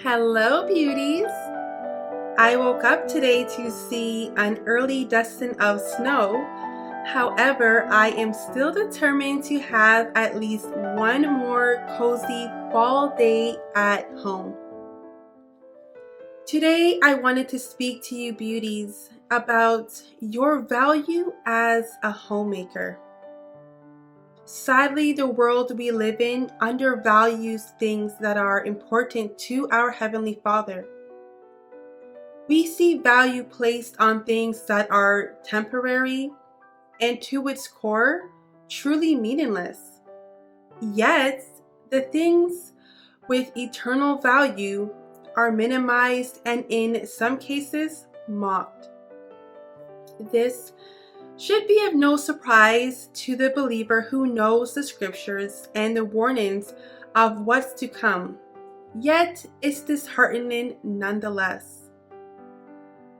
Hello, beauties! I woke up today to see an early dusting of snow. However, I am still determined to have at least one more cozy fall day at home. Today, I wanted to speak to you, beauties, about your value as a homemaker. Sadly, the world we live in undervalues things that are important to our Heavenly Father. We see value placed on things that are temporary and to its core, truly meaningless. Yet, the things with eternal value are minimized and in some cases mocked. This should be of no surprise to the believer who knows the scriptures and the warnings of what's to come. Yet, it's disheartening nonetheless.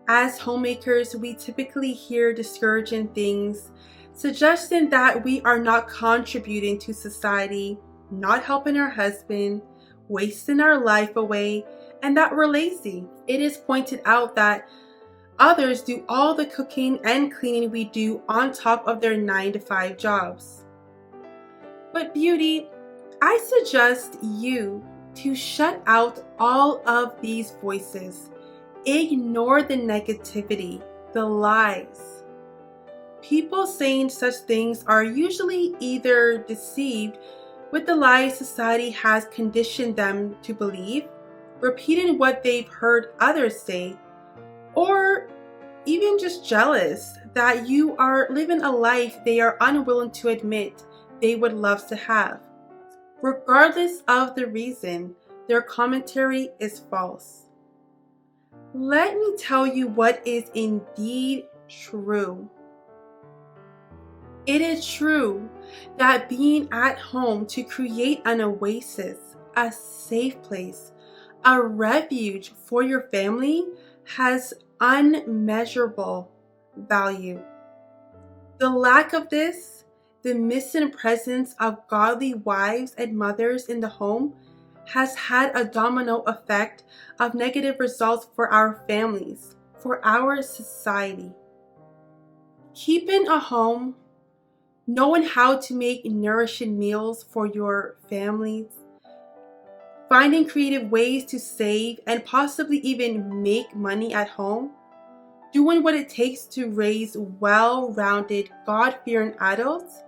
As homemakers, we typically hear discouraging things, suggesting that we are not contributing to society, not helping our husband, wasting our life away, and that we're lazy. It is pointed out that others do all the cooking and cleaning we do on top of their 9-to-5 jobs. But beauty, I suggest you to shut out all of these voices. Ignore the negativity, the lies. People saying such things are usually either deceived with the lies society has conditioned them to believe, repeating what they've heard others say, or even just jealous that you are living a life they are unwilling to admit they would love to have. Regardless of the reason, their commentary is false. Let me tell you what is indeed true. It is true that being at home to create an oasis, a safe place, a refuge for your family has unmeasurable value. The lack of this, the missing presence of godly wives and mothers in the home, has had a domino effect of negative results for our families, for our society. Keeping a home, knowing how to make nourishing meals for your families, finding creative ways to save and possibly even make money at home, doing what it takes to raise well-rounded, God-fearing adults,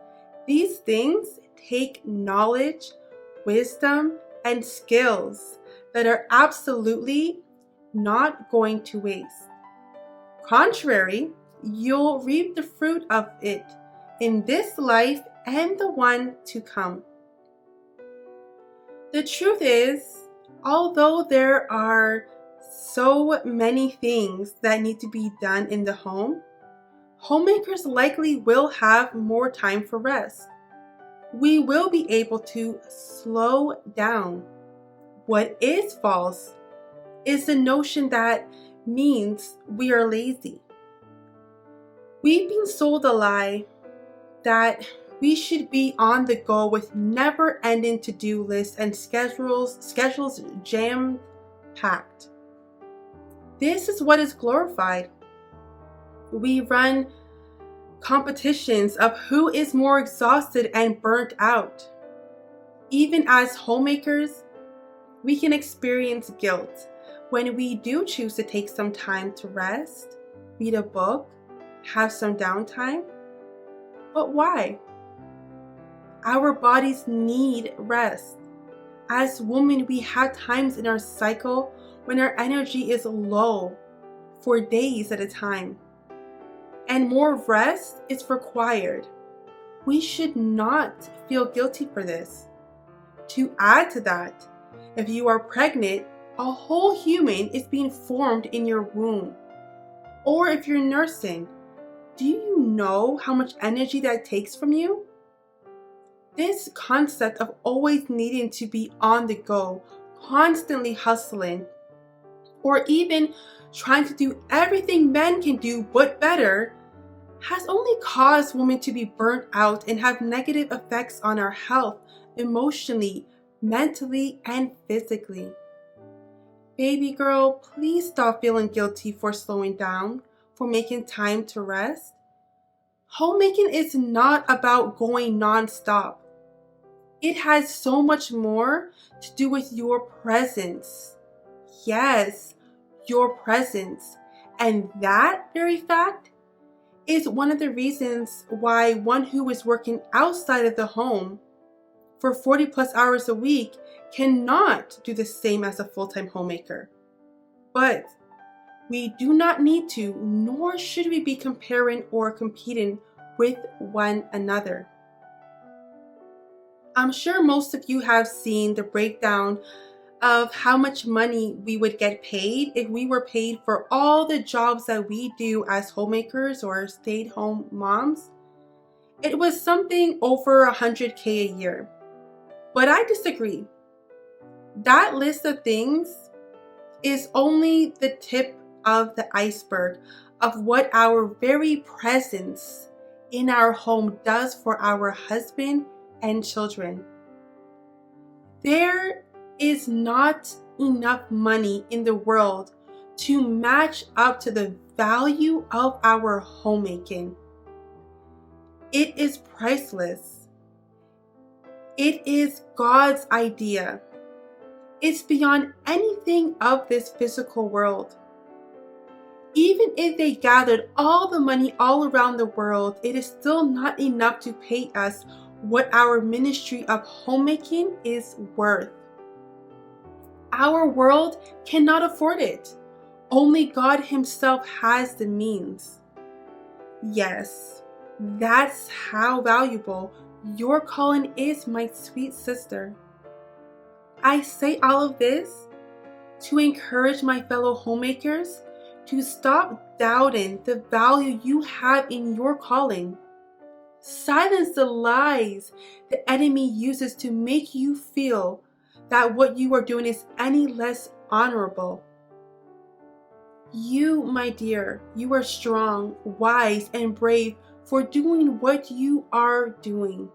these things take knowledge, wisdom, and skills that are absolutely not going to waste. Contrary, you'll reap the fruit of it in this life and the one to come. The truth is, although there are so many things that need to be done in the home, homemakers likely will have more time for rest. We will be able to slow down. What is false is the notion that means we are lazy. We've been sold a lie that we should be on the go with never-ending to-do lists and schedules jam-packed. This is what is glorified. We run competitions of who is more exhausted and burnt out. Even as homemakers, we can experience guilt when we do choose to take some time to rest, read a book, have some downtime. But why? Our bodies need rest. As women, we have times in our cycle when our energy is low for days at a time, and more rest is required. We should not feel guilty for this. To add to that, if you are pregnant, a whole human is being formed in your womb. Or if you're nursing, do you know how much energy that takes from you? This concept of always needing to be on the go, constantly hustling, or even trying to do everything men can do but better, has only caused women to be burnt out and have negative effects on our health, emotionally, mentally, and physically. Baby girl, please stop feeling guilty for slowing down, for making time to rest. Homemaking is not about going non-stop. It has so much more to do with your presence. Yes, your presence. And that very fact is one of the reasons why one who is working outside of the home for 40 plus hours a week cannot do the same as a full-time homemaker. But we do not need to, nor should we be comparing or competing with one another. I'm sure most of you have seen the breakdown of how much money we would get paid if we were paid for all the jobs that we do as homemakers or stay-at-home moms. It was something over 100K a year. But I disagree. That list of things is only the tip of the iceberg of what our very presence in our home does for our husband and children. There is not enough money in the world to match up to the value of our homemaking. It is priceless. It is God's idea. It's beyond anything of this physical world. Even if they gathered all the money all around the world, it is still not enough to pay us what our ministry of homemaking is worth. Our world cannot afford it. Only God Himself has the means. Yes, that's how valuable your calling is, my sweet sister. I say all of this to encourage my fellow homemakers to stop doubting the value you have in your calling. Silence the lies the enemy uses to make you feel that what you are doing is any less honorable. You, my dear, you are strong, wise, and brave for doing what you are doing.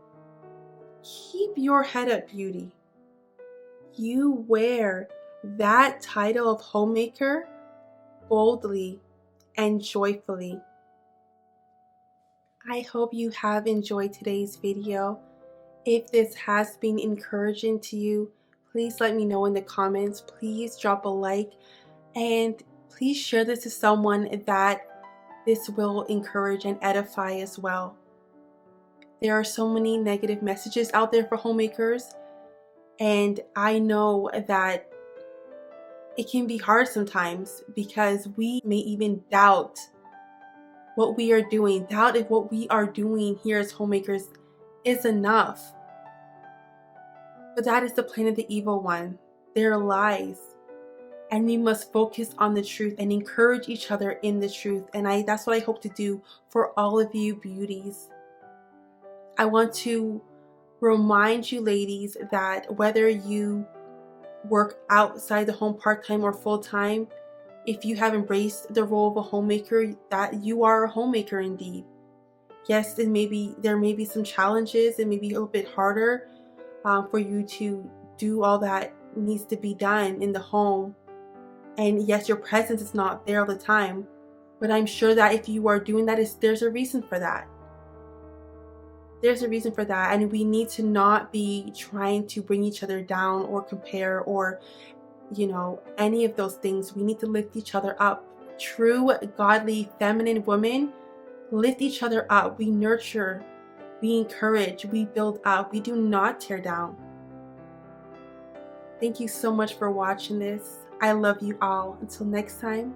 Keep your head up, beauty. You wear that title of homemaker boldly and joyfully. I hope you have enjoyed today's video. If this has been encouraging to you, please let me know in the comments. Please drop a like and please share this to someone that this will encourage and edify as well. There are so many negative messages out there for homemakers, and I know that it can be hard sometimes because we may even doubt what we are doing, doubt if what we are doing here as homemakers is enough. But that is the plan of the evil one. They're lies. And we must focus on the truth and encourage each other in the truth. And that's what I hope to do for all of you beauties. I want to remind you ladies that whether you work outside the home part-time or full-time, if you have embraced the role of a homemaker, that you are a homemaker indeed. Yes, there may be some challenges. It may be a little bit harder for you to do all that needs to be done in the home. And yes, your presence is not there all the time, but I'm sure that if you are doing that, there's a reason for that. There's a reason for that, and we need to not be trying to bring each other down or compare or, any of those things. We need to lift each other up. True, godly, feminine women lift each other up. We nurture, we encourage, we build up. We do not tear down. Thank you so much for watching this. I love you all. Until next time.